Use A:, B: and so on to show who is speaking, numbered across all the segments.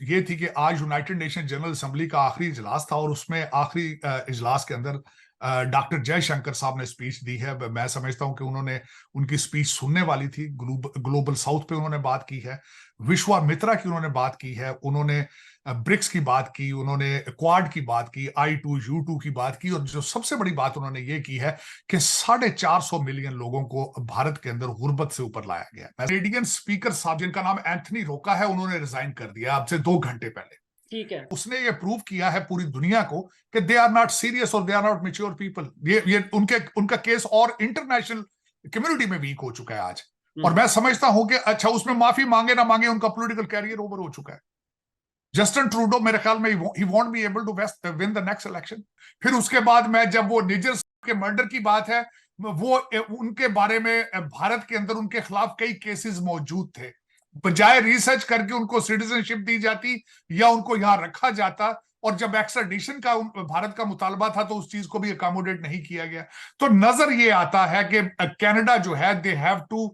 A: ये थी कि आज यूनाइटेड नेशन जनरल असेंबली का आखिरी इजलास था और उसमें आखिरी इजलास के अंदर डॉक्टर जयशंकर साहब ने स्पीच दी है। मैं समझता हूं कि उन्होंने उनकी स्पीच सुनने वाली थी। ग्लोबल साउथ पे उन्होंने बात की है, विश्वामित्रा की उन्होंने बात की है, उन्होंने ब्रिक्स की बात की, उन्होंने क्वाड की बात की, I2U2 की बात की, और जो सबसे बड़ी बात उन्होंने ये की है कि 450 मिलियन लोगों को भारत के अंदर गुर्बत से ऊपर लाया गया। कैनेडियन स्पीकर साहब जिनका नाम एंथनी रोका है, उन्होंने रिजाइन कर दिया अब से 2 घंटे पहले।
B: ठीक है।
A: उसने ये प्रूव किया है पूरी दुनिया को कि दे आर नॉट सीरियस और they are not mature people. ये उनका केस और इंटरनेशनल कम्युनिटी में वीक हो चुका है आज। और मैं समझता हूं कि अच्छा, उसमें माफी मांगे ना मांगे, उनका पॉलिटिकल कैरियर ओवर हो चुका है। जस्टिन ट्रूडो मेरे ख्याल में he won't be able to win the next election. फिर उसके बाद में जब वो निजर के मर्डर की बात है, वो उनके बारे में भारत के अंदर उनके खिलाफ कई केसेस मौजूद थे। बजाय रिसर्च करके उनको सिटीजनशिप दी जाती या उनको यहां रखा जाता, और जब एक्स्ट्राडिशन का भारत का मुतालबा था तो उस चीज को भी अकोमोडेट नहीं किया गया। तो नजर ये आता है कि कनाडा जो है, they have to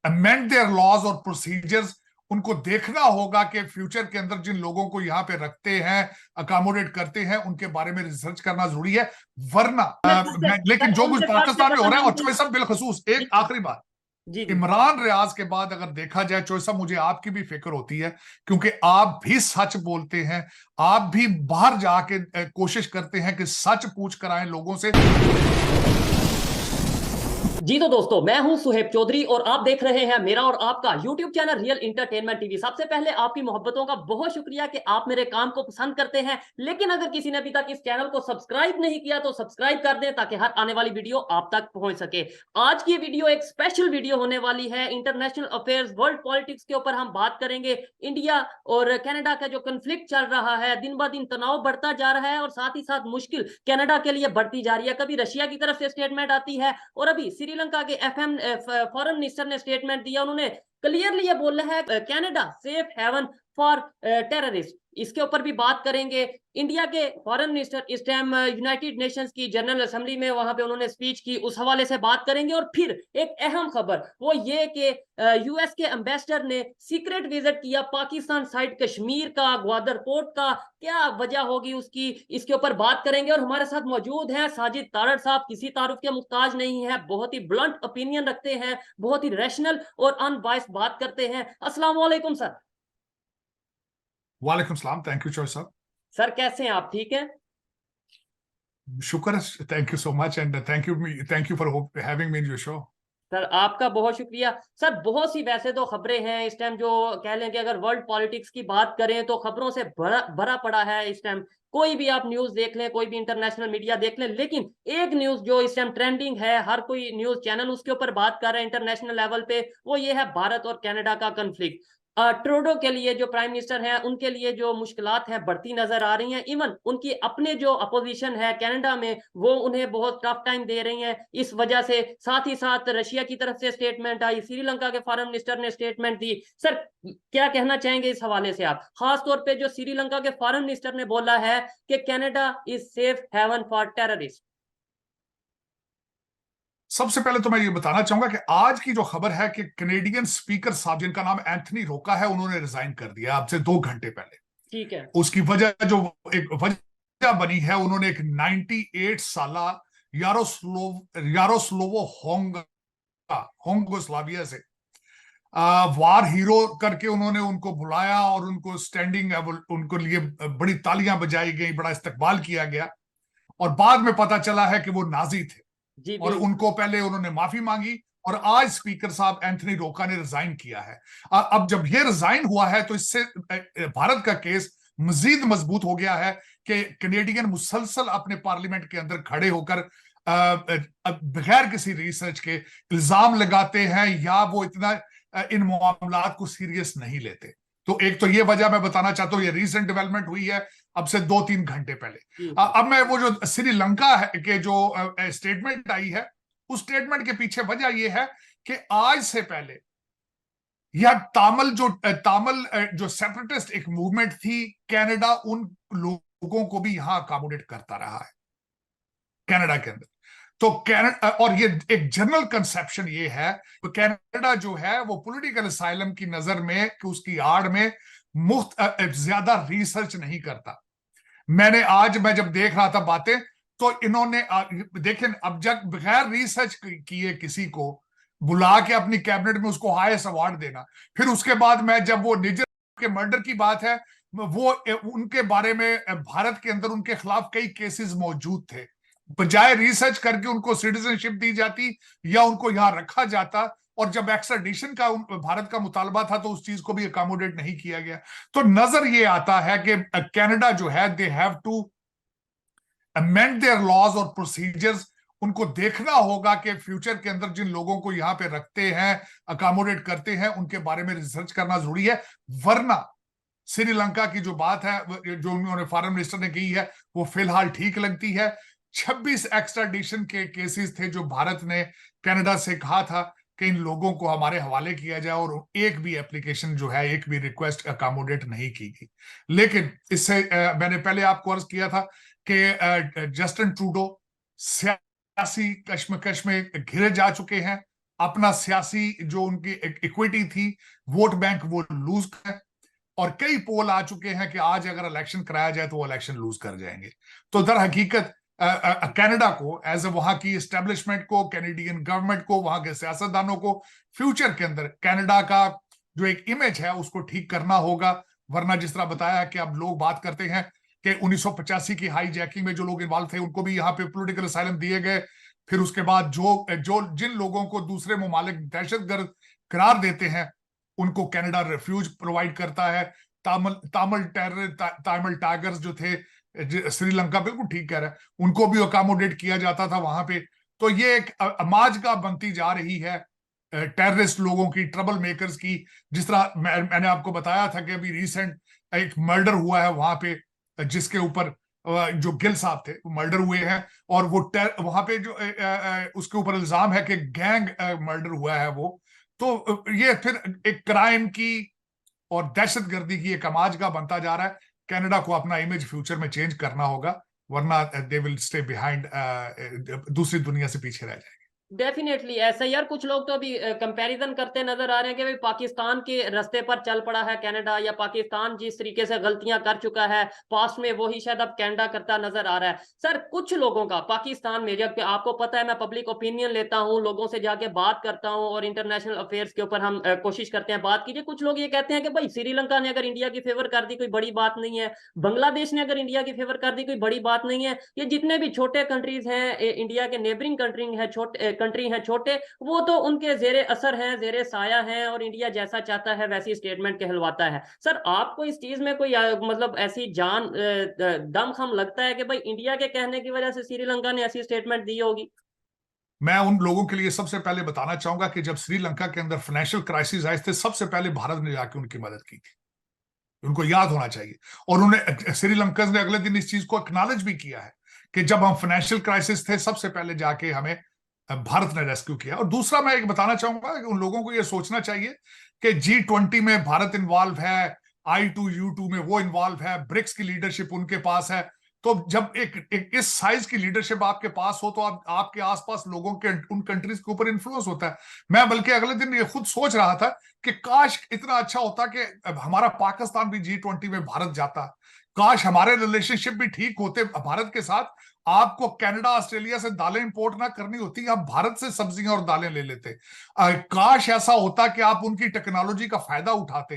A: amend their laws और प्रोसीजर्स। उनको देखना होगा कि फ्यूचर के अंदर जिन लोगों को यहाँ पे रखते हैं, अकोमोडेट करते हैं, उनके बारे में रिसर्च करना जरूरी है। वरना लेकिन जो कुछ पाकिस्तान में हो रहा है, और चौधरी साहब बिलखसूस एक आखिरी बात,
B: जी जी।
A: इमरान रियाज के बाद अगर देखा जाए, चौधरी साहब, मुझे आपकी भी फिक्र होती है, क्योंकि आप भी सच बोलते हैं, आप भी बाहर जाके कोशिश करते हैं कि सच पूछ कर आए लोगों से।
B: जी तो दोस्तों, मैं हूं सुहेब चौधरी और आप देख रहे हैं मेरा और आपका YouTube channel real entertainment TV. सबसे पहले आपकी मोहब्बतों का बहुत शुक्रिया कि आप मेरे काम को पसंद करते हैं। लेकिन अगर किसी ने अभी तक इस चैनल को सब्सक्राइब नहीं किया तो सब्सक्राइब कर दें ताकि हर आने वाली वीडियो आप तक पहुंच सके। आज की वीडियो एक स्पेशल वीडियो होने वाली है। इंटरनेशनल अफेयर्स, वर्ल्ड पॉलिटिक्स के ऊपर हम बात करेंगे। इंडिया और कनाडा का जो कन्फ्लिक्ट चल रहा है, दिन ब दिन तनाव बढ़ता जा रहा है और साथ ही साथ मुश्किल कनाडा के लिए बढ़ती जा रही है। कभी रशिया की तरफ से स्टेटमेंट आती है और अभी श्रीलंका के फॉरेन मिनिस्टर ने स्टेटमेंट दिया। उन्होंने क्लियरली ये बोला है Canada safe haven for terrorist. इसके ऊपर भी बात करेंगे। इंडिया के फॉरेन मिनिस्टर इस टाइम यूनाइटेड नेशंस की जनरल असेंबली में वहां पे उन्होंने स्पीच की, उस हवाले से बात करेंगे। और फिर एक अहम खबर वो ये कि यूएस के एम्बेसडर ने सीक्रेट विजिट किया पाकिस्तान साइड कश्मीर का, ग्वादर पोर्ट का। क्या वजह होगी उसकी, इसके ऊपर बात करेंगे। और हमारे साथ मौजूद हैं साजिद तारड़ साहब, किसी तारुफ के मुख्ताज नहीं है, बहुत ही ब्लंट ओपिनियन रखते हैं, बहुत ही रैशनल और अनबायस्ड बात करते हैं। अस्सलाम वालेकुम सर।
A: वालेकुम सलाम। थैंक यू चौधरी साहब।
B: सर कैसे हैं आप, ठीक हैं?
A: शुक्र है, thank you so much, and thank you for having me in your show.
B: Sir आपका बहुत शुक्रिया। सर बहुत सी वैसे तो खबरें हैं इस टाइम, जो कह लें कि अगर वर्ल्ड पॉलिटिक्स की बात करें तो खबरों से भरा पड़ा है इस टाइम। कोई भी आप न्यूज देख लें, कोई भी इंटरनेशनल मीडिया देख लें, लेकिन एक न्यूज जो इस टाइम ट्रेंडिंग है, हर कोई न्यूज चैनल उसके ऊपर बात कर रहे हैं इंटरनेशनल लेवल पे, वो ये है भारत और कनाडा का कन्फ्लिक्ट। ट्रूडो के लिए, जो प्राइम मिनिस्टर हैं, उनके लिए जो मुश्किलात हैं बढ़ती नजर आ रही हैं। इवन उनकी अपने जो अपोजिशन है कनाडा में, वो उन्हें बहुत टफ टाइम दे रही हैं इस वजह से। साथ ही साथ रशिया की तरफ से स्टेटमेंट आई, श्रीलंका के फॉरेन मिनिस्टर ने स्टेटमेंट दी। सर क्या कहना चाहेंगे इस हवाले से आप? खास तौर पे जो श्रीलंका के फॉरेन मिनिस्टर ने बोला है कि Canada is safe haven for terrorist.
A: सबसे पहले तो मैं ये बताना चाहूंगा कि आज की जो खबर है कि कैनेडियन स्पीकर साहब जिनका नाम एंथनी रोका है, उन्होंने रिजाइन कर दिया अब से 2 घंटे पहले।
B: ठीक है।
A: उसकी वजह जो एक वजह बनी है, उन्होंने एक 98 साला यारोस्लोवो होंगोस्लाविया से वार हीरो करके उन्होंने उनको बुलाया और उनको स्टैंडिंग उनको लिए बड़ी तालियां बजाई गई, बड़ा इस्तकबाल किया गया। और बाद में पता चला है कि वो नाजी थे,
B: जी
A: और
B: बिल्कुल।
A: उनको पहले उन्होंने माफी मांगी। और आज स्पीकर साहब एंथनी रोका ने रिजाइन किया है। अब जब ये रिजाइन हुआ है तो इससे भारत का केस मजीद मजबूत हो गया है कि कैनेडियन मुसलसल अपने पार्लियामेंट के अंदर खड़े होकर बगैर किसी रिसर्च के इल्जाम लगाते हैं, या वो इतना इन मामलात को सीरियस नहीं लेते। तो एक तो ये वजह मैं बताना चाहता हूं, ये रीसेंट डेवलपमेंट हुई है अब से 2-3 घंटे पहले। अब मैं वो जो श्रीलंका के जो स्टेटमेंट आई है, उस स्टेटमेंट के पीछे वजह यह है कि आज से पहले यह तामिल जो सेपरेटिस्ट एक मूवमेंट थी, कनाडा उन लोगों को भी यहां अकोमोडेट करता रहा है कनाडा के अंदर। तो कनाडा, और ये एक जनरल कंसेप्शन ये है, तो कनाडा जो है वो पॉलिटिकल असाइलम की नजर में कि उसकी आड़ में मुफ्त ज्यादा रिसर्च नहीं करता। मैं जब देख रहा था बातें, तो इन्होंने देखें, अब जब बगैर रिसर्च किए किसी को बुला के अपनी कैबिनेट में उसको हाईएस्ट अवार्ड देना, फिर उसके बाद मैं जब वो निजर के मर्डर की बात है, वो उनके बारे में भारत के अंदर उनके खिलाफ कई केसेस मौजूद थे, बजाय रिसर्च करके उनको सिटीजनशिप दी जाती या उनको यहां रखा जाता, और जब एक्स्ट्राडिशन का भारत का मुतालबा था तो उस चीज को भी अकोमोडेट नहीं किया गया। तो नजर ये आता है कि कनाडा जो है, they have to amend their laws और प्रोसीजर्स। उनको देखना होगा कि फ्यूचर के अंदर जिन लोगों को यहां पे रखते हैं, अकोमोडेट करते हैं, उनके बारे में रिसर्च करना जरूरी है। वरना श्रीलंका की जो बात है, जो उन्होंने फॉरेन मिनिस्टर ने की है, वो फिलहाल ठीक लगती है। 26 एक्स्ट्राडिशन के केसेस थे जो भारत ने कनाडा से कहा था कि इन लोगों को हमारे हवाले किया जाए, और एक भी एप्लीकेशन जो है, एक भी रिक्वेस्ट अकोमोडेट नहीं की गई। लेकिन इससे मैंने पहले आपको अर्ज किया था कि जस्टिन ट्रूडो सियासी कश्मकश में घिरे जा चुके हैं। अपना सियासी जो उनकी इक्विटी थी, वोट बैंक, वो लूज कर, और कई पोल आ चुके हैं कि आज अगर इलेक्शन कराया जाए तो वो इलेक्शन लूज कर जाएंगे। तो दर हकीकत कनाडा को, एज ए वहां की एस्टेब्लिशमेंट को, कैनेडियन गवर्नमेंट को, वहां के सियासतदानों को फ्यूचर के अंदर कनाडा का जो एक इमेज है उसको ठीक करना होगा। वरना जिस तरह बताया कि अब लोग बात करते हैं कि 1985 की हाईजैकिंग में जो लोग इन्वॉल्व थे उनको भी यहाँ पे पॉलिटिकल असाइलम दिए गए। फिर उसके बाद जिन लोगों को दूसरे ममालिक दहशतगर्द करार देते हैं उनको कनाडा रिफ्यूज प्रोवाइड करता है। तामिल टाइगर्स जो थे श्रीलंका, बिल्कुल ठीक कह रहे हैं, उनको भी अकोमोडेट किया जाता था वहां पे। तो ये एक अमाजगा बनती जा रही है टेररिस्ट लोगों की, ट्रबल मेकर्स की। जिस तरह मैंने आपको बताया था कि अभी रिसेंट एक मर्डर हुआ है वहां पे, जिसके ऊपर जो गिल साहब थे वो मर्डर हुए हैं, और वो वहां पे जो उसके ऊपर इल्जाम है कि गैंग मर्डर हुआ है वो। तो ये फिर एक क्राइम की और दहशतगर्दी की एक अमाजगा बनता जा रहा है। कनाडा को अपना इमेज फ्यूचर में चेंज करना होगा, वरना दे विल स्टे बिहाइंड, दूसरी दुनिया से पीछे रह जाएंगे।
B: डेफिनेटली ऐसा ही यार। कुछ लोग तो अभी कंपैरिजन करते नजर आ रहे हैं कि भाई पाकिस्तान के रास्ते पर चल पड़ा है कनाडा, या पाकिस्तान जिस तरीके से गलतियां कर चुका है पास्ट में वही शायद अब कनाडा करता नजर आ रहा है। सर कुछ लोगों का पाकिस्तान में, जब आपको पता है मैं पब्लिक ओपिनियन लेता हूँ, लोगों से जाके बात करता हूँ और इंटरनेशनल अफेयर्स के ऊपर हम कोशिश करते हैं बात कीजिए। कुछ लोग ये कहते हैं कि भाई श्रीलंका ने अगर इंडिया की फेवर कर दी कोई बड़ी बात नहीं है, बांग्लादेश ने अगर इंडिया की फेवर कर दी कोई बड़ी बात नहीं है, ये जितने भी छोटे कंट्रीज हैं इंडिया के नेबरिंग कंट्री हैं छोटे, वो तो उनके जेरे असर हैं, जेरे साया हैं, और इंडिया जैसा चाहता है वैसी स्टेटमेंट कहलवाता है। सर आपको इस चीज में कोई मतलब ऐसी जान दमखम लगता है कि भाई इंडिया के कहने की वजह से श्रीलंका ने ऐसी स्टेटमेंट दी होगी?
A: मैं उन लोगों के लिए सबसे पहले बताना चाहूंगा कि जब श्रीलंका के अंदर फाइनेंशियल क्राइसिस आए थे, सबसे पहले भारत ने जाके उनकी मदद की थी। उनको याद होना चाहिए। और उन्हें श्रीलंकन ने अगले दिन इस चीज को एक्नॉलेज भी किया है कि जब हम फाइनेंशियल क्राइसिस थे, सबसे पहले जाके हमें भारत ने रेस्क्यू किया। और दूसरा मैं एक बताना चाहूंगा कि उन लोगों को यह सोचना चाहिए कि G20 में भारत इन्वॉल्व है, I2U2 में वो इन्वॉल्व है, ब्रिक्स की लीडरशिप उनके पास है। तो जब एक इस साइज की लीडरशिप आपके पास हो तो आपके आसपास लोगों के, उन कंट्रीज के ऊपर इन्फ्लुएंस होता है। मैं बल्कि अगले दिन ये खुद सोच रहा था कि काश इतना अच्छा होता कि हमारा पाकिस्तान भी G20 में भारत जाता। काश हमारे रिलेशनशिप भी ठीक होते भारत के साथ। आपको कनाडा, ऑस्ट्रेलिया से दालें इंपोर्ट ना करनी होती, आप भारत से सब्जियां और दालें ले लेते। काश ऐसा होता कि आप उनकी टेक्नोलॉजी का फायदा उठाते।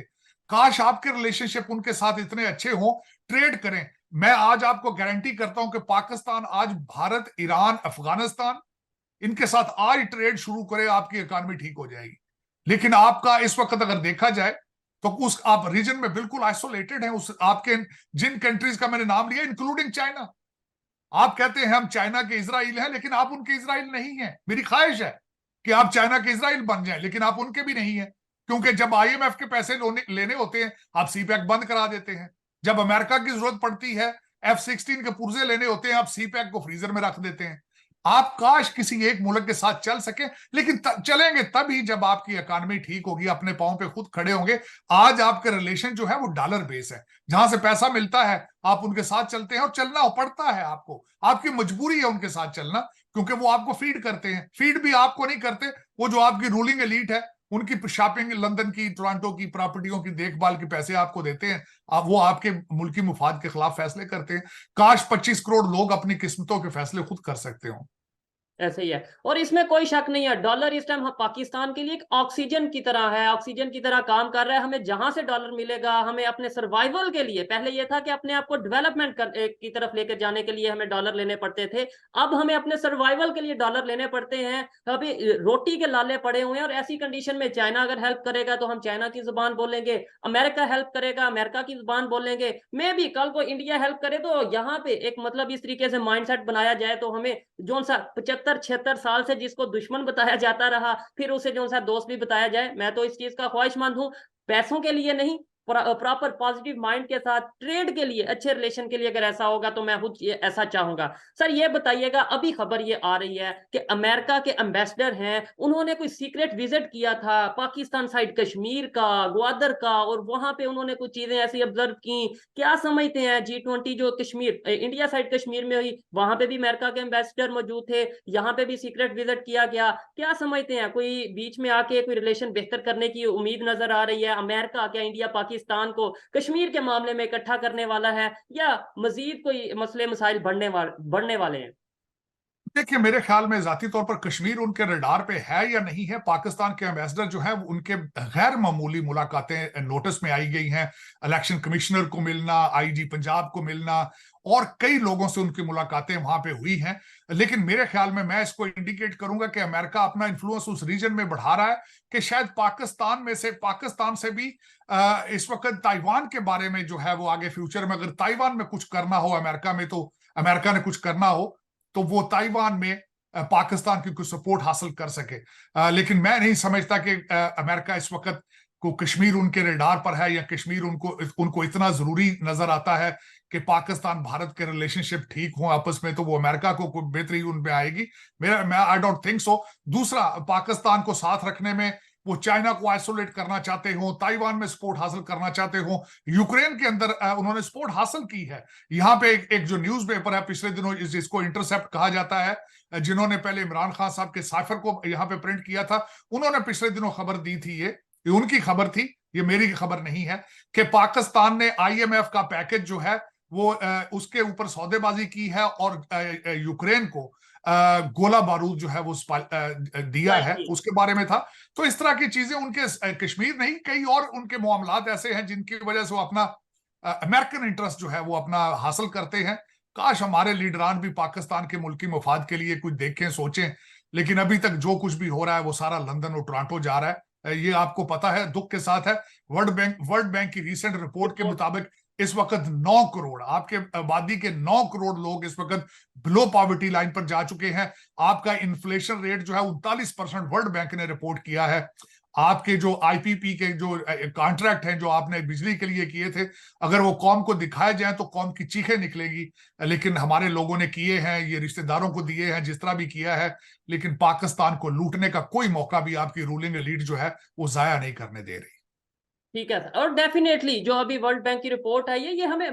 A: काश आपके रिलेशनशिप उनके साथ इतने अच्छे हों, ट्रेड करें। मैं आज आपको गारंटी करता हूं कि पाकिस्तान आज भारत, ईरान, अफगानिस्तान, इनके साथ आज ट्रेड शुरू करे, आपकी इकॉनमी ठीक हो जाएगी। लेकिन आपका इस वक्त अगर देखा जाए तो उस आप रीजन में बिल्कुल आइसोलेटेड हैं। उस आपके जिन कंट्रीज का मैंने नाम लिया, इंक्लूडिंग चाइना, आप कहते हैं हम चाइना के इजराइल हैं, लेकिन आप उनके इजराइल नहीं हैं। मेरी ख्वाहिश है कि आप चाइना के इजराइल बन जाएं, लेकिन आप उनके भी नहीं हैं। क्योंकि जब IMF के पैसे लेने होते हैं, आप CPEC बंद करा देते हैं। जब अमेरिका की जरूरत पड़ती है, F-16 के पुर्जे लेने होते हैं, आप CPEC को फ्रीजर में रख देते हैं। आप काश किसी एक मुल्क के साथ चल सके, लेकिन चलेंगे तभी जब आपकी इकॉनमी ठीक होगी, अपने पांव पे खुद खड़े होंगे। आज आपके रिलेशन जो है वो डॉलर बेस है, जहां से पैसा मिलता है आप उनके साथ चलते हैं, और चलना पड़ता है आपको, आपकी मजबूरी है उनके साथ चलना, क्योंकि वो आपको फीड करते हैं। फीड भी आपको नहीं करते, वो जो आपकी रूलिंग एलीट है उनकी शॉपिंग, लंदन की, टोरंटो की प्रॉपर्टियों की देखभाल के पैसे आपको देते हैं, आप वो आपके मुल्की मुफाद के खिलाफ फैसले करते हैं। काश 25 करोड़ लोग अपनी किस्मतों के फैसले खुद कर सकते हो।
B: ऐसे ही है, और इसमें कोई शक नहीं है, डॉलर इस टाइम पाकिस्तान के लिए एक ऑक्सीजन की तरह है, ऑक्सीजन की तरह काम कर रहा है। हमें जहां से डॉलर मिलेगा, हमें अपने सर्वाइवल के लिए, पहले ये था कि अपने आप को डेवलपमेंट की तरफ लेकर जाने के लिए हमें डॉलर लेने पड़ते थे, अब हमें अपने सर्वाइवल के लिए डॉलर लेने पड़ते हैं। अभी रोटी के लाले पड़े हुए हैं, और ऐसी कंडीशन में चाइना अगर हेल्प करेगा तो हम चाइना की जुबान बोलेंगे, अमेरिका हेल्प करेगा अमेरिका की जुबान बोलेंगे, मे भी कल को इंडिया हेल्प करे। तो यहाँ पे एक मतलब इस तरीके से माइंडसेट बनाया जाए तो हमें जो सा 75-76 साल से जिसको दुश्मन बताया जाता रहा, फिर उसे जो सा दोस्त भी बताया जाए। मैं तो इस चीज का ख्वाहिशमंद हूं, पैसों के लिए नहीं, प्रॉपर पॉजिटिव माइंड के साथ, ट्रेड के लिए, अच्छे रिलेशन के लिए अगर ऐसा होगा तो मैं खुद ये ऐसा चाहूंगा। सर ये बताइएगा, अभी खबर ये आ रही है कि अमेरिका के एम्बेसडर हैं, उन्होंने कोई सीक्रेट विजिट किया था पाकिस्तान साइड, कश्मीर का, ग्वादर का, और वहां पे उन्होंने कुछ चीजें ऐसी ऑब्जर्व की। क्या समझते हैं G20 जो कश्मीर इंडिया साइड कश्मीर में हुई, वहां पे भी अमेरिका के एम्बेसडर मौजूद थे, यहाँ पे भी सीक्रेट विजिट किया गया। क्या समझते हैं, कोई बीच में आके कोई रिलेशन बेहतर करने की उम्मीद नजर आ रही है? अमेरिका क्या इंडिया पाकिस्तान को कश्मीर के मामले में इकट्ठा करने वाला है, या मजीद कोई मसले मसाइल बढ़ने वाले हैं?
A: देखिए, मेरे ख्याल में जाती तौर पर कश्मीर उनके रडार पे है या नहीं है। पाकिस्तान के एम्बेसडर जो है उनके गैर मामूली मुलाकातें नोटिस में आई गई हैं। इलेक्शन कमिश्नर को मिलना, आईजी पंजाब को मिलना, और कई लोगों से उनकी मुलाकातें वहां पे हुई हैं। लेकिन मेरे ख्याल में, मैं इसको इंडिकेट करूंगा कि अमेरिका अपना इन्फ्लुएंस उस रीजन में बढ़ा रहा है कि शायद पाकिस्तान से भी इस वक्त ताइवान के बारे में जो है वो आगे फ्यूचर में, अगर ताइवान में कुछ करना हो अमेरिका में, तो अमेरिका ने कुछ करना हो तो वो ताइवान में पाकिस्तान की कुछ सपोर्ट हासिल कर सके। लेकिन मैं नहीं समझता कि अमेरिका इस वक्त को कश्मीर उनके रडार पर है, या कश्मीर उनको उनको इतना जरूरी नजर आता है कि पाकिस्तान भारत के रिलेशनशिप ठीक हो आपस में, तो वो अमेरिका को कोई बेहतरी उनमें आएगी। मैं आई डोंट थिंक सो। दूसरा, पाकिस्तान को साथ रखने में वो चाइना को आइसोलेट करना चाहते हो, ताइवान में सपोर्ट हासिल करना चाहते हो, यूक्रेन के अंदर उन्होंने सपोर्ट हासिल की है। यहाँ पे एक जो न्यूज़पेपर है पिछले दिनों, जिसको इंटरसेप्ट कहा जाता है, जिन्होंने पहले इमरान खान साहब के साइफर को यहाँ पे प्रिंट किया था, उन्होंने पिछले दिनों खबर दी थी, ये उनकी खबर थी, ये मेरी खबर नहीं है, कि पाकिस्तान ने IMF का पैकेज जो है वो उसके ऊपर सौदेबाजी की है, और यूक्रेन को गोला बारूद जो है वो दिया है, उसके बारे में था। तो इस तरह की चीजें उनके कश्मीर नहीं, कई और उनके मामलात ऐसे हैं जिनकी वजह से वो अपना अमेरिकन इंटरेस्ट जो है वो अपना हासिल करते हैं। काश हमारे लीडरान भी पाकिस्तान के मुल्की मफाद के लिए कुछ देखें, सोचें। लेकिन अभी तक जो कुछ भी हो रहा है वो सारा लंदन और टोरंटो जा रहा है, ये आपको पता है, दुख के साथ है। वर्ल्ड बैंक की रीसेंट रिपोर्ट के मुताबिक इस वक्त 9 करोड़, आपके आबादी के 9 करोड़ लोग इस वक्त बिलो पॉवर्टी लाइन पर जा चुके हैं। आपका इन्फ्लेशन रेट जो है 39% वर्ल्ड बैंक ने रिपोर्ट किया है। आपके जो IPP के जो कॉन्ट्रैक्ट हैं जो आपने बिजली के लिए किए थे, अगर वो कौम को दिखाए जाए तो कौम की चीखें निकलेगी। लेकिन हमारे लोगों ने किए हैं, ये रिश्तेदारों को दिए हैं, जिस तरह भी किया है। लेकिन पाकिस्तान को लूटने का कोई मौका भी आपकी रूलिंग एलीट जो है वो जाया नहीं करने दे रही।
B: ठीक है सर, और डेफिनेटली जो अभी वर्ल्ड बैंक की रिपोर्ट आई है, ये हमें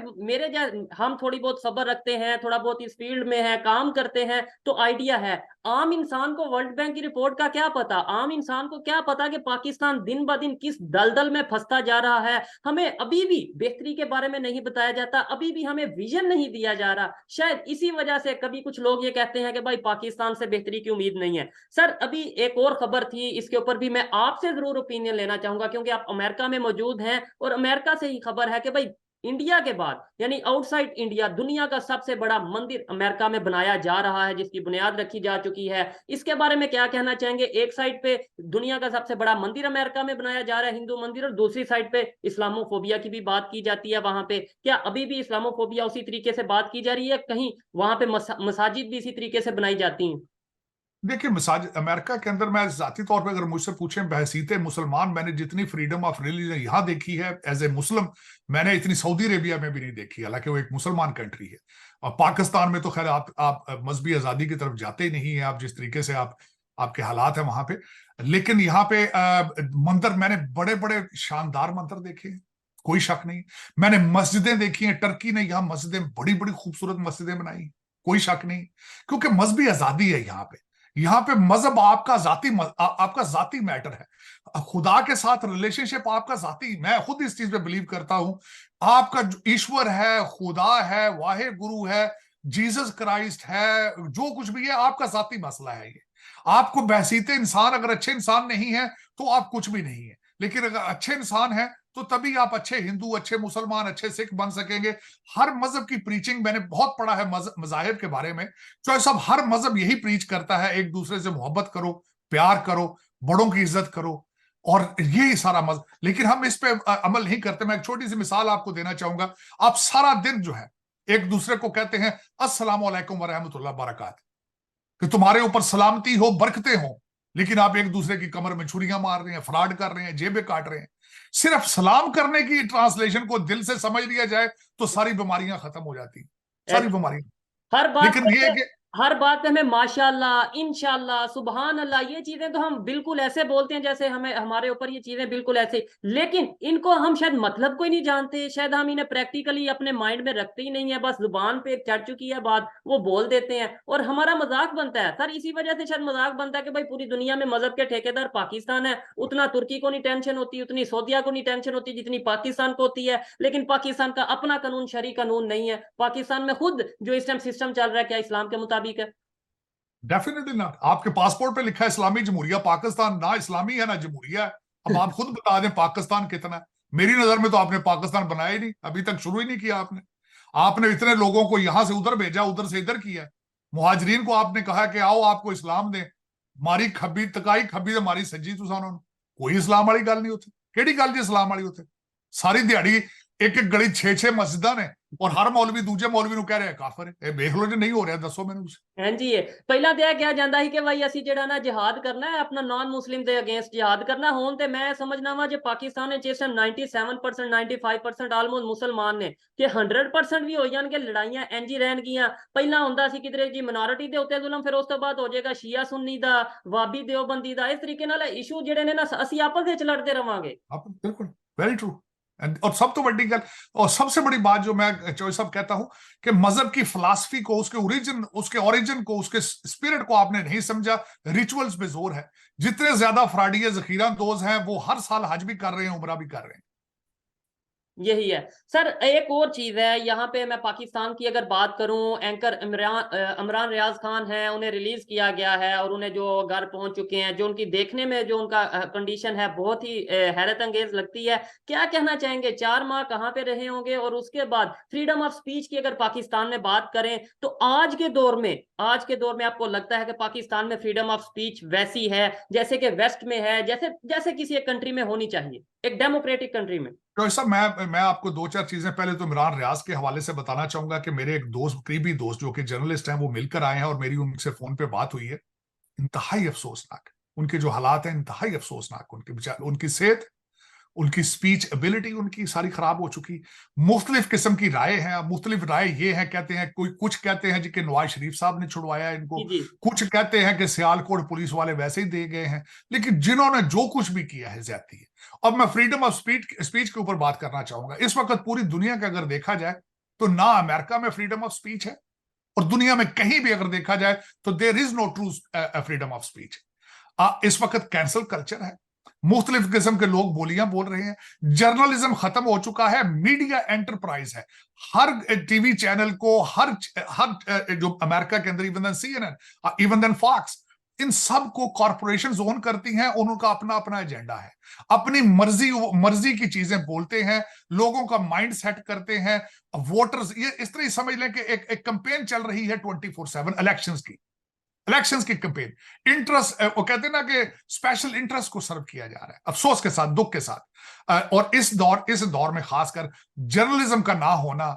B: हम थोड़ी बहुत खबर रखते हैं, थोड़ा बहुत इस फील्ड में है, काम करते हैं, तो आइडिया है। आम इंसान को वर्ल्ड बैंक की रिपोर्ट का क्या पता? आम इंसान को क्या पता कि पाकिस्तान दिन ब दिन किस दलदल में फंसता जा रहा है? हमें अभी भी बेहतरी के बारे में नहीं बताया जाता, अभी भी हमें विजन नहीं दिया जा रहा। शायद इसी वजह से कभी कुछ लोग ये कहते हैं कि भाई पाकिस्तान से बेहतरी की उम्मीद नहीं है। सर अभी एक और खबर थी, इसके ऊपर भी मैं आपसे जरूर ओपिनियन लेना चाहूंगा, क्योंकि आप अमेरिका में मौजूद हैं, और अमेरिका से ही खबर है कि भाई इंडिया के बाद, यानी आउटसाइड इंडिया, दुनिया का सबसे बड़ा मंदिर अमेरिका में बनाया जा रहा है, जिसकी बुनियाद रखी जा चुकी है। इसके बारे में क्या कहना चाहेंगे? एक साइड पे दुनिया का सबसे बड़ा मंदिर अमेरिका में बनाया जा रहा है, हिंदू मंदिर, और दूसरी साइड पे इस्लामोफोबिया की भी बात की जाती है वहां पे। क्या अभी भी इस्लामोफोबिया उसी तरीके से बात की जा रही है? कहीं वहां पे मसाजिद भी इसी तरीके से बनाई जाती हैं?
A: देखिए, मसाजिद अमेरिका के अंदर, मैं जाती तौर पे अगर मुझसे पूछें बहसीते मुसलमान, मैंने जितनी फ्रीडम ऑफ रिलीजन यहाँ देखी है एज ए मुस्लिम, मैंने इतनी सऊदी अरेबिया में भी नहीं देखी, हालांकि वो एक मुसलमान कंट्री है। और पाकिस्तान में तो खैर आप मजहबी आज़ादी की तरफ जाते ही नहीं है, आप जिस तरीके से आपके हालात है वहां पे। लेकिन यहाँ पे मंदिर, मैंने बड़े बड़े शानदार मंदिर देखे हैं, कोई शक नहीं। मैंने मस्जिदें देखी हैं, टर्की ने यहाँ मस्जिदें, बड़ी बड़ी खूबसूरत मस्जिदें बनाई, कोई शक नहीं, क्योंकि मजहबी आज़ादी है यहाँ पे। यहाँ पे मजहब आपका आपका जाती मैटर है। खुदा के साथ रिलेशनशिप आपका जाती, मैं खुद इस चीज पे बिलीव करता हूं। आपका जो ईश्वर है, खुदा है, वाहे गुरु है, जीसस क्राइस्ट है, जो कुछ भी है आपका जाती मसला है ये। आपको बहसीते इंसान, अगर अच्छे इंसान नहीं है तो आप कुछ भी नहीं है, लेकिन अगर अच्छे इंसान है तो तभी आप अच्छे हिंदू, अच्छे मुसलमान, अच्छे सिख बन सकेंगे। हर मजहब की प्रीचिंग, मैंने बहुत पढ़ा है मजाहिब के बारे में, तो सब हर मजहब यही प्रीच करता है, एक दूसरे से मोहब्बत करो, प्यार करो, बड़ों की इज्जत करो, और यही सारा मजहब। लेकिन हम इस पे अमल नहीं करते। मैं एक छोटी सी मिसाल आपको देना चाहूंगा। आप सारा दिन जो है एक दूसरे को कहते हैं अस्सलाम वालेकुम व रहमतुल्लाह बरकात, कि तुम्हारे ऊपर सलामती हो, बरकते हो, लेकिन आप एक दूसरे की कमर में छुरियां मार रहे हैं, फ्रॉड कर रहे हैं, जेबें काट रहे हैं। सिर्फ सलाम करने की ट्रांसलेशन को दिल से समझ लिया जाए तो सारी बीमारियां खत्म हो जाती, सारी बीमारियां।
B: हर बात
A: लेकिन ये कि
B: हर बात पे हमें माशाल्लाह, इंशाल्लाह, सुभान अल्लाह, ये चीजें तो हम बिल्कुल ऐसे बोलते हैं जैसे हमें हमारे ऊपर ये चीजें बिल्कुल ऐसे, लेकिन इनको हम शायद मतलब को ही नहीं जानते, शायद हम इन्हें प्रैक्टिकली अपने माइंड में रखते ही नहीं है, बस जुबान पे चढ़ चुकी है बात, वो बोल देते हैं और हमारा मजाक बनता है। सर इसी वजह से शायद मजाक बनता है कि भाई पूरी दुनिया में मजहब के ठेकेदार पाकिस्तान है, उतना तुर्की को नहीं टेंशन होती, उतनी सऊदिया को नहीं टेंशन होती जितनी पाकिस्तान को होती है। लेकिन पाकिस्तान का अपना कानून, शरी कानून नहीं है। पाकिस्तान में खुद जो इस टाइम सिस्टम चल रहा है क्या इस्लाम के मुताबिक है?
A: डेफिनेटली ना। आपके पासपोर्ट पे लिखा है इस्लामी जमहूरिया पाकिस्तान, ना इस्लामी है ना जमहूरिया है। अब आप खुद बता दें पाकिस्तान कितना है। मेरी नजर में तो आपने पाकिस्तान बनाया ही नहीं, अभी तक शुरू ही नहीं किया आपने। आपने इतने लोगों को यहां से उधर भेजा, उधर से इधर किया। मुहाजिरीन को आपने कहा कि आओ आपको इस्लाम दें, मारी खब्बी तकाई खब्बी तो मारी सज्जी तुसा उन्होंने। कोई इस्लाम वाली गल नहीं होती, केड़ी गल जी इस्लाम वाली होती। सारी दिहाड़ी एक एक गली 6-6 मस्जिदां ने, और हर मौलवी दूजे मौलवी ਨੂੰ कह रहा है काफिर है। देख लो जो नहीं हो रहा, दसो मैंने उसे।
B: हाँ जी, ये पहला तो क्या ਜਾਂਦਾ ਸੀ कि भाई ਅਸੀਂ ਜਿਹੜਾ ਨਾ जिहाद करना है अपना नॉन मुस्लिम ਦੇ अगेंस्ट जिहाद करना होन ਤੇ मैं समझना वा जो पाकिस्तान ਵਿੱਚ ਇਸ ਟਾਈਮ 97% 95% ਆਲਮੋਸਟ ਮੁਸਲਮਾਨ ਨੇ ਕਿ 100% ਵੀ ਹੋ ਜਾਣਗੇ ਲੜਾਈਆਂ ਇੰਜ ਹੀ ਰਹਿਣਗੀਆਂ। ਪਹਿਲਾਂ ਹੁੰਦਾ ਸੀ ਕਿਧਰੇ ਜੀ ਮਿਨੋਰਿਟੀ ਦੇ ਉੱਤੇ ਜ਼ੁਲਮ, ਫਿਰ ਉਸ ਤੋਂ ਬਾਅਦ ਹੋ ਜਾਏਗਾ ਸ਼ੀਆ ਸੁन्नी ਦਾ, ਵਾਬੀ ਦੇਵਬੰਦੀ ਦਾ। ਇਸ ਤਰੀਕੇ ਨਾਲ ਇਸ਼ੂ ਜਿਹੜੇ ਨੇ ਨਾ ਅਸੀਂ ਆਪਸ ਵਿੱਚ लड़ते रवांगे।
A: बिल्कुल, वेरी ट्रू। और सब तो बड़ी गल और सबसे बड़ी बात जो मैं चौधरी साहब कहता हूं कि मजहब की फिलॉसफी को, उसके ओरिजिन को, उसके स्पिरिट को आपने नहीं समझा। रिचुअल्स पे जोर है। जितने ज्यादा फ्राडिये जखीरा दोज हैं वो हर साल हज भी कर रहे हैं, उमरा भी कर रहे हैं।
B: यही है सर। एक और चीज है यहाँ पे, मैं पाकिस्तान की अगर बात करूं, एंकर इमरान रियाज खान है, उन्हें रिलीज किया गया है और उन्हें जो घर पहुंच चुके हैं, जो उनकी देखने में जो उनका कंडीशन है बहुत ही हैरत अंगेज लगती है। क्या कहना चाहेंगे, 4 माह कहाँ पे रहे होंगे? और उसके बाद फ्रीडम ऑफ स्पीच की अगर पाकिस्तान में बात करें तो आज के दौर में आपको लगता है कि पाकिस्तान में फ्रीडम ऑफ स्पीच वैसी है जैसे कि वेस्ट में है, जैसे किसी एक कंट्री में होनी चाहिए, एक डेमोक्रेटिक कंट्री में?
A: तो ऐसा मैं आपको 2-4 चीजें पहले तो इमरान रियाज के हवाले से बताना चाहूंगा कि मेरे एक दोस्त, करीबी दोस्त जो कि जर्नलिस्ट हैं, वो मिलकर आए हैं और मेरी उनसे फोन पे बात हुई है। इंतहाई अफसोसनाक उनके जो हालात हैं, इंतहाई अफसोसनाक। उनकी सेहत, उनकी स्पीच एबिलिटी उनकी सारी खराब हो चुकी। मुख्तलिफ किस्म की राय हैं। मुख्तलिफ राय ये है, कहते हैं कुछ कहते हैं जी कि नवाज शरीफ साहब ने छुड़वाया इनको, कुछ कहते हैं कि सियालकोट पुलिस वाले वैसे ही दे गए हैं। लेकिन जिन्होंने जो कुछ भी किया है ज्यादती है। अब मैं फ्रीडम ऑफ स्पीच के ऊपर बात करना चाहूंगा। इस वक्त पूरी दुनिया का अगर देखा जाए तो ना अमेरिका में फ्रीडम ऑफ स्पीच है, और दुनिया में कहीं भी अगर देखा जाए तो there is no true freedom of speech. इस वक्त कैंसल कल्चर है, मुख्तलिफ किस्म के लोग बोलियां बोल रहे हैं, जर्नलिज्म खत्म हो चुका है, मीडिया एंटरप्राइज है। हर टीवी चैनल को, हर जो अमेरिका के अंदर, even then CNN, even then Fox, इन सब को कॉरपोरेशन ओन करती हैं। उनका अपना अपना एजेंडा है, अपनी मर्जी की चीजें बोलते हैं, लोगों का माइंड सेट करते हैं। वोटर्स, ये इस तरह समझ लें कि एक कैंपेन चल रही है 24/7 इलेक्शंस की कैंपेन। इंटरेस्ट, वो कहते हैं ना कि स्पेशल इंटरेस्ट को सर्व किया जा रहा है, अफसोस के साथ, दुख के साथ। और इस दौर में खासकर जर्नलिज्म का ना होना,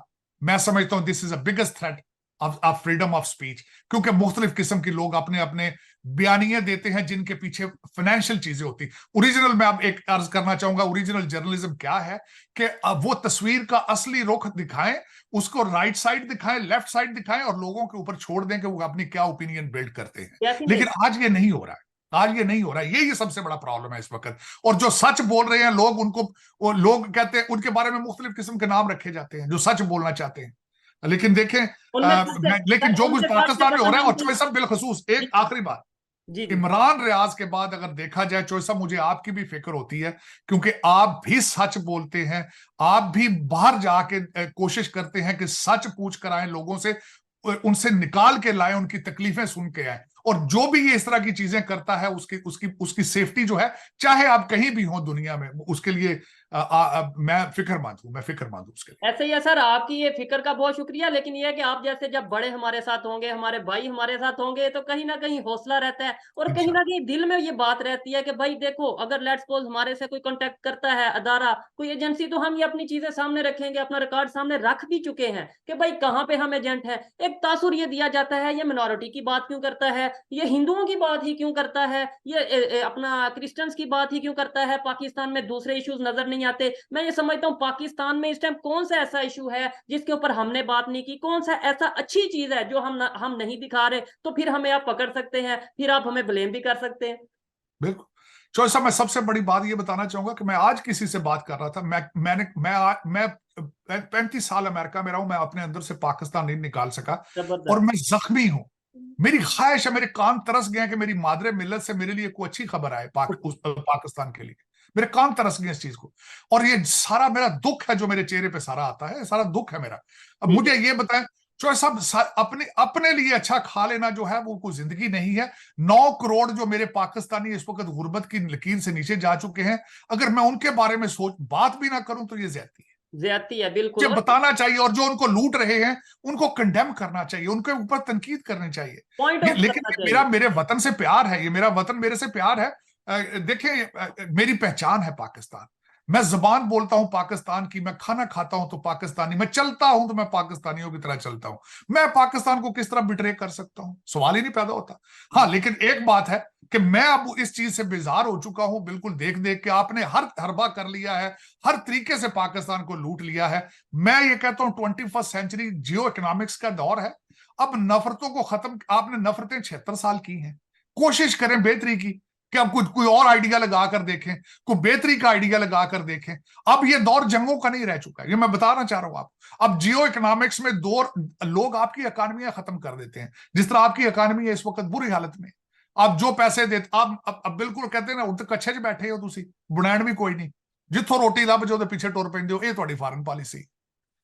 A: मैं समझता हूं this is a biggest threat of freedom of speech. क्योंकि मुख्तलिफ किस्म के लोग अपने अपने बयानियां देते हैं जिनके पीछे फाइनेंशियल चीजें होती। ओरिजिनल, मैं अब एक अर्ज करना चाहूंगा, ओरिजिनल जर्नलिज्म क्या है कि वो तस्वीर का असली रुख दिखाएं, उसको राइट साइड दिखाएं, लेफ्ट साइड दिखाएं, और लोगों के ऊपर छोड़ दें कि वो अपनी क्या ओपिनियन बिल्ड करते हैं। लेकिन आज ये नहीं हो रहा है, आज ये नहीं हो रहा है। ये सबसे बड़ा प्रॉब्लम है इस वक्त। और जो सच बोल रहे हैं लोग, वो लोग कहते हैं, उनके बारे में मुख्तलिफ किस्म के नाम रखे जाते हैं जो सच बोलना चाहते हैं। लेकिन देखें, लेकिन जो कुछ पाकिस्तान में हो रहा है, और जो सब बिलखसूस, एक आखिरी बात,
B: जी जी
A: इमरान रियाज के बाद अगर देखा जाए, चोई साहब, मुझे आपकी भी फिक्र होती है, क्योंकि आप भी सच बोलते हैं। आप भी बाहर जाके कोशिश करते हैं कि सच पूछ कर आए लोगों से, उनसे निकाल के लाए, उनकी तकलीफें सुन के आए। और जो भी ये इस तरह की चीजें करता है, उसकी उसकी उसकी सेफ्टी जो है, चाहे आप कहीं भी हो दुनिया में, उसके लिए मैं फिक्रमंद हूं उसके लिए।
B: ऐसे ही है सर, आपकी ये फिक्र का बहुत शुक्रिया। लेकिन ये है कि आप जैसे जब बड़े हमारे साथ होंगे, हमारे भाई हमारे साथ होंगे, तो कहीं ना कहीं हौसला रहता है और कहीं ना
A: इंशाल्लाह।
B: कहीं दिल में ये बात रहती है कि भाई देखो, अगर लेट्स सपोज हमारे से कोई कांटेक्ट करता है अदारा, कोई एजेंसी, तो हम ये अपनी चीजें सामने रखेंगे, अपना रिकॉर्ड सामने रख भी चुके हैं कि भाई कहाँ पे हम एजेंट हैं। एक तासुर ये दिया जाता है, ये मिनोरिटी की बात क्यों करता है, ये हिंदुओं की बात ही क्यों करता है, ये अपना क्रिश्चियंस की बात ही क्यों करता है, पाकिस्तान में दूसरे इश्यूज नजर नहीं आते। मैं ये समझता हूँ पाकिस्तान में इस टाइम कौन सा ऐसा इशू है जिसके ऊपर हमने बात नहीं की, कौन सा ऐसा अच्छी चीज है जो हम नहीं दिखा रहे, तो फिर हमें आप पकड़ सकते हैं, फिर आप हमें ब्लेम भी कर सकते हैं।
A: बिल्कुल। चौधरी साहब, मैं सबसे बड़ी बात ये बताना चाहूंगा कि मैं आज किसी से बात कर रहा था। मैं 35 साल अमेरिका में रहा हूं, मैं अपने अंदर से पाकिस्तान नहीं निकाल सका, और
B: जबरदस्त।
A: मैं जख्मी हूं। मेरी ख्वाहिश है, मेरे कान तरस गए हैं कि मेरी मादरे मिल्लत से मेरे लिए कोई अच्छी खबर आए, पाकिस्तान के लिए। मेरे कान तरस गए इस चीज को। और ये सारा मेरा दुख है जो मेरे चेहरे पे सारा आता है, सारा दुख है मेरा। अब
B: जी
A: मुझे
B: जी।
A: ये बताएं, जो सब अपने अपने लिए अच्छा खा लेना जो है वो कोई जिंदगी नहीं है। 9 करोड़ जो मेरे पाकिस्तानी इस वक्त गुर्बत की लकीर से नीचे जा चुके हैं, अगर मैं उनके बारे में बात भी ना करूं तो ये ज्यादती है।
B: ज्यादती है बिल्कुल।
A: मुझे
B: और
A: बताना चाहिए, और जो उनको लूट रहे हैं उनको कंडेम करना चाहिए, उनके ऊपर तनकीद करनी चाहिए।
B: पॉइंट
A: ये
B: आउट
A: लेकिन
B: करना
A: ये
B: चाहिए।
A: मेरे वतन से प्यार है, ये मेरा वतन मेरे से प्यार है। देखिए, मेरी पहचान है पाकिस्तान। मैं जबान बोलता हूं पाकिस्तान की, मैं खाना खाता हूं तो पाकिस्तानी, मैं चलता हूं तो मैं पाकिस्तानियों की तरह चलता हूं। मैं पाकिस्तान को किस तरह बिट्रे कर सकता हूं, सवाल ही नहीं पैदा होता। हाँ, लेकिन एक बात है कि मैं अब इस चीज से बेजार हो चुका हूं, बिल्कुल देख देख के आपने हर हरबा कर लिया है, हर तरीके से पाकिस्तान को लूट लिया है। मैं ये कहता हूं 21st सेंचुरी जियो इकोनॉमिक्स का दौर है। अब नफरतों को खत्म, आपने नफरतें 76 साल की हैं। कोशिश करें बेहतरी की, कि अब कुछ कोई और आइडिया लगा कर देखें, कोई बेहतरी का आइडिया लगा कर देखें। अब ये दौर जंगों का नहीं रह चुका है, ये मैं बताना चाह रहा हूं आप। अब जियो इकोनॉमिक्स में दो लोग आपकी इकानमियां खत्म कर देते हैं, जिस तरह आपकी इकानमी है इस वक्त बुरी हालत में। आप जो पैसे देते, आप अब बिल्कुल कहते हैं ना, उधर कच्छे च बैठे हो तुसी, बुनैन भी कोई नहीं, जिथों रोटी लभ जो पीछे टुर पैंदे हो, ये तुम्हारी फॉरेन पॉलिसी।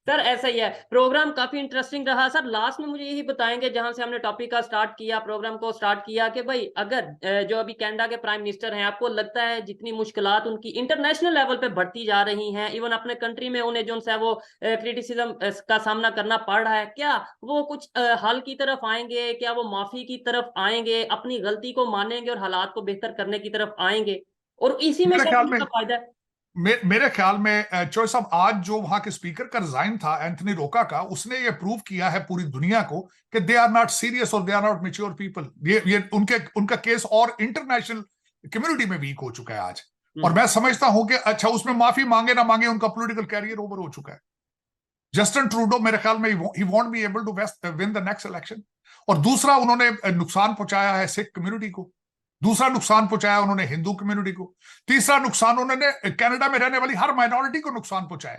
B: सर ऐसा ही है। प्रोग्राम काफी इंटरेस्टिंग रहा सर। लास्ट में मुझे यही बताएंगे, जहां से हमने टॉपिक का स्टार्ट किया, प्रोग्राम को स्टार्ट किया, कि भाई अगर जो अभी कनाडा के प्राइम मिनिस्टर हैं, आपको लगता है जितनी मुश्किलात उनकी इंटरनेशनल लेवल पे बढ़ती जा रही हैं, इवन अपने कंट्री में उन्हें जो है वो क्रिटिसिज्म का सामना करना पड़ रहा है, क्या वो कुछ हल की तरफ आएंगे, क्या वो माफी की तरफ आएंगे, अपनी गलती को मानेंगे और हालात को बेहतर करने की तरफ आएंगे? और इसी में
A: मेरे
B: शायद
A: ख्याल में
B: उनका फायदा है।
A: मेरे ख्याल में चोई साहब, आज जो वहां के स्पीकर का रिजाइन था, एंथनी रोका का, उसने ये प्रूव किया है पूरी दुनिया को कि दे आर नॉट सीरियस और they are not mature people. ये उनका केस और इंटरनेशनल कम्युनिटी में वीक हो चुका है आज। और मैं समझता हूं कि अच्छा, उसमें माफी मांगे ना मांगे, उनका पॉलिटिकल कैरियर ओवर हो चुका है। जस्टिन ट्रूडो मेरे ख्याल में he won't be able to win the next election. और दूसरा, उन्होंने नुकसान पहुंचाया है सिख कम्युनिटी को। दूसरा नुकसान पहुंचाया उन्होंने हिंदू कम्युनिटी को। तीसरा नुकसान उन्होंने कनाडा में रहने वाली हर माइनॉरिटी को नुकसान पहुंचाया।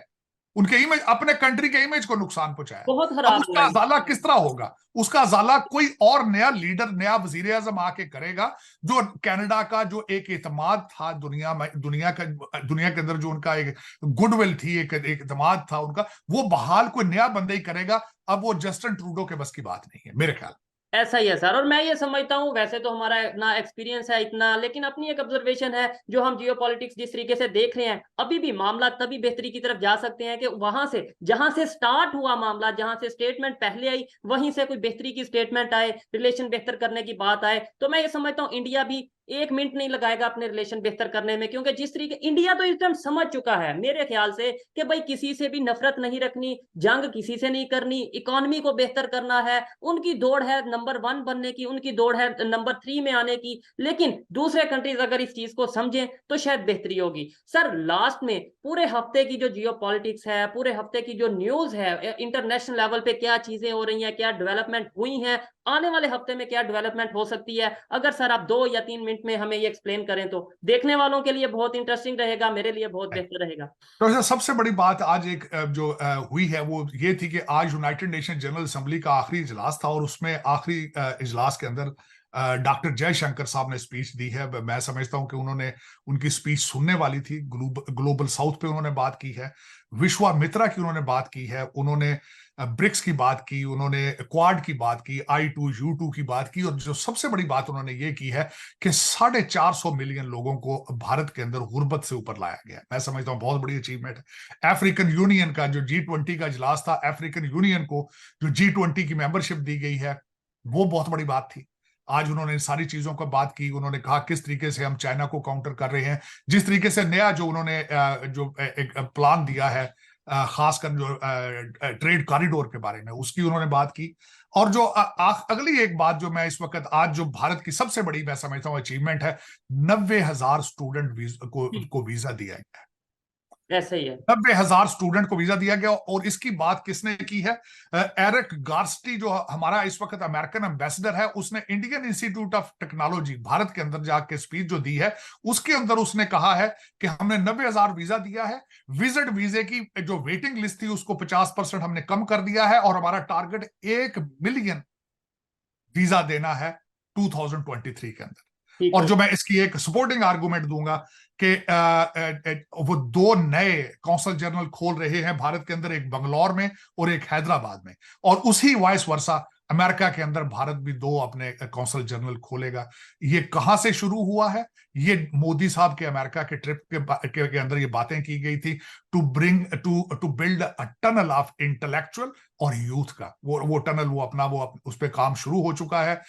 A: उनके इमेज, अपने कंट्री के इमेज को नुकसान पहुंचाया।
B: बहुत
A: अब
B: खराब हुआ
A: उसका
B: है।
A: अजाला किस तरह होगा? उसका अजाला कोई और नया लीडर, नया वजीर आजम आके करेगा, जो कनाडा का जो एक एतमाद था दुनिया में, दुनिया के अंदर जो उनका एक गुडविल थी, एक एतमाद था उनका, वो बहाल कोई नया बंदा ही करेगा। अब वो जस्टिन ट्रूडो के बस की बात नहीं है मेरे ख्याल।
B: ऐसा ही है सर। और मैं ये समझता हूँ, वैसे तो हमारा ना एक्सपीरियंस है इतना, लेकिन अपनी एक ऑब्जर्वेशन है, जो हम जियो पॉलिटिक्स जिस तरीके से देख रहे हैं, अभी भी मामला तभी बेहतरी की तरफ जा सकते हैं कि वहां से, जहां से स्टार्ट हुआ मामला, जहां से स्टेटमेंट पहले आई, वहीं से कोई बेहतरी की स्टेटमेंट आए, रिलेशन बेहतर करने की बात आए। तो मैं ये समझता हूँ इंडिया भी 1 मिनट नहीं लगाएगा अपने रिलेशन बेहतर करने में, क्योंकि जिस तरीके इंडिया तो इस टाइम समझ चुका है मेरे ख्याल से कि भाई किसी से भी नफरत नहीं रखनी, जंग किसी से नहीं करनी, इकोनॉमी को बेहतर करना है। उनकी दौड़ है नंबर 1 बनने की, उनकी दौड़ है नंबर 3 में आने की। लेकिन दूसरे कंट्रीज अगर इस चीज को समझें तो शायद बेहतरी होगी। सर लास्ट में, पूरे हफ्ते की जो जियो पॉलिटिक्स है, पूरे हफ्ते की जो न्यूज है, इंटरनेशनल लेवल पे क्या चीजें हो रही हैं, क्या डेवलपमेंट हुई हैं, आने वाले हफ्ते में क्या डेवलपमेंट हो सकती है, अगर सर आप 2 या 3 मिनट में हमें ये एक्सप्लेन करें तो देखने वालों के लिए बहुत इंटरेस्टिंग रहेगा, मेरे लिए बहुत बेहतर रहेगा।
A: तो ऐसे सबसे बड़ी बात आज एक जो हुई है वो ये थी कि आज यूनाइटेड नेशन जनरल असेंबली का आखिरी इजलास था, और उसमें आखिरी इजलास के अंदर डॉक्टर जयशंकर साहब ने स्पीच दी है। मैं समझता हूं कि उन्होंने उनकी स्पीच सुनने वाली थी। ग्लोबल साउथ पे उन्होंने बात की है, विश्वामित्रा की उन्होंने बात की है, उन्होंने ब्रिक्स की बात की, उन्होंने क्वाड की बात की, I2U2 की बात की, और जो सबसे बड़ी बात उन्होंने ये की है कि 450 मिलियन लोगों को भारत के अंदर गुर्बत से ऊपर लाया गया। मैं समझता हूँ बहुत बड़ी अचीवमेंट है। अफ्रीकन यूनियन का जो G20 का इजलास था, अफ्रीकन यूनियन को जो G20 की मेंबरशिप दी गई है, वो बहुत बड़ी बात थी। आज उन्होंने सारी चीजों पर बात की। उन्होंने कहा किस तरीके से हम चाइना को काउंटर कर रहे हैं, जिस तरीके से नया जो उन्होंने जो एक प्लान दिया है, खासकर जो ट्रेड कॉरिडोर के बारे में, उसकी उन्होंने बात की। और जो अगली एक बात जो मैं इस वक्त आज जो भारत की सबसे बड़ी मैं समझता हूँ अचीवमेंट है, 90,000 स्टूडेंट को वीजा दिया गया।
B: ऐसा ही है,
A: 90,000 स्टूडेंट को वीजा दिया गया। और इसकी बात किसने की है? एरिक गार्स्टी जो हमारा इस वक्त अमेरिकन एम्बेसडर है, उसने Indian institute of technology Bharat के अंदर जाके स्पीच जो दी है, उसके अंदर उसने कहा है कि हमने 90,000 वीजा दिया है। विजिट वीजे की जो वेटिंग लिस्ट थी उसको 50% हमने कम कर दिया है, और हमारा टारगेट 1 मिलियन वीजा देना है 2023 के अंदर।
B: ठीक
A: और
B: है।
A: जो मैं इसकी एक सपोर्टिंग आर्गुमेंट दूंगा कि वो 2 नए कौंसल जनरल खोल रहे हैं भारत के अंदर, एक बंगलौर में और एक हैदराबाद में, और उसी वाइस वर्सा अमेरिका के अंदर भारत भी 2 अपने कौंसल जनरल खोलेगा। ये कहां से शुरू हुआ है? ये मोदी साहब के अमेरिका के ट्रिप के अंदर ये बातें की गई थी, to build a tunnel of intellectual और यूथ का। वो टनल वो उस पर काम शुरू हो चुका है।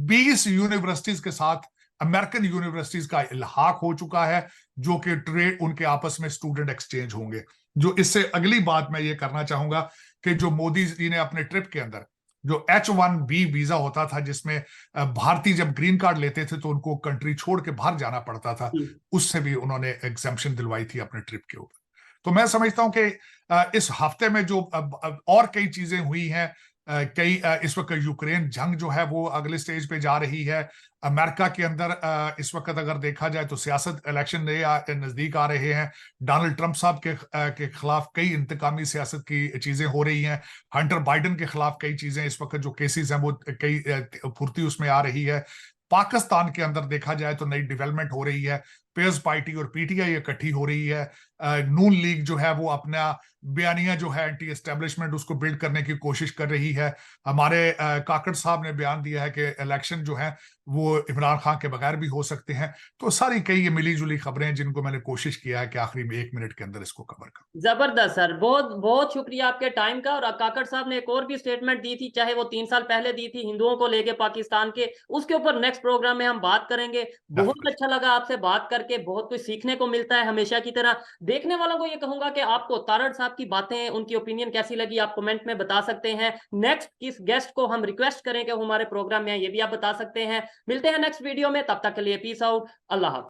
A: 20 यूनिवर्सिटीज के साथ अमेरिकन यूनिवर्सिटीज का इल्हाक हो चुका है, जो कि ट्रेड उनके आपस में स्टूडेंट एक्सचेंज होंगे। जो इससे अगली बात मैं ये करना चाहूंगा कि जो मोदी जी ने अपने ट्रिप के अंदर जो H1B वीजा होता था, जिसमें भारतीय जब ग्रीन कार्ड लेते थे तो उनको कंट्री छोड़ के बाहर जाना पड़ता था, उससे भी उन्होंने एग्जेम्पशन दिलवाई थी अपने ट्रिप के ऊपर। तो मैं समझता हूं कि इस हफ्ते में जो और कई चीजें हुई हैं, कई इस वक्त यूक्रेन जंग जो है वो अगले स्टेज पे जा रही है। अमेरिका के अंदर इस वक्त अगर देखा जाए तो सियासत, इलेक्शन नजदीक आ रहे हैं। डोनाल्ड ट्रंप साहब के खिलाफ कई इंतकामी सियासत की चीजें हो रही हैं। हंटर बाइडन के खिलाफ कई चीजें इस वक्त जो केसेस हैं वो कई फुर्ती उसमें आ रही है। पाकिस्तान के अंदर देखा जाए तो नई डेवलपमेंट हो रही है। पीपल्स पार्टी और पीटीआई इकट्ठी हो रही है। नून लीग जो है वो अपना बयानिया जो है एंटी एस्टेब्लिशमेंट उसको बिल्ड करने की कोशिश कर रही है। हमारे काकड़ साहब ने बयान दिया है कि इलेक्शन जो है वो इमरान खान के बगैर भी हो सकते हैं। तो सारी कई ये मिली जुली खबरें जिनको मैंने कोशिश किया है कि आखिरी में 1 मिनट के अंदर इसको कवर करूं।
B: जबरदस्त सर, बहुत बहुत शुक्रिया आपके टाइम का। और काकड़ साहब ने एक और भी स्टेटमेंट दी थी, चाहे वो 3 साल पहले दी थी हिंदुओं को लेके पाकिस्तान के, उसके ऊपर नेक्स्ट प्रोग्राम में हम बात करेंगे। बहुत अच्छा लगा आपसे बात करके, बहुत कुछ सीखने को मिलता है हमेशा की तरह। देखने वालों को ये कहूंगा कि आपको तारड़ साहब की बातें, उनकी ओपिनियन कैसी लगी, आप कमेंट में बता सकते हैं। नेक्स्ट किस गेस्ट को हम रिक्वेस्ट करें कि हमारे प्रोग्राम में, ये भी आप बता सकते हैं। मिलते हैं नेक्स्ट वीडियो में, तब तक के लिए पीस आउट, अल्लाह हाफ़िज़।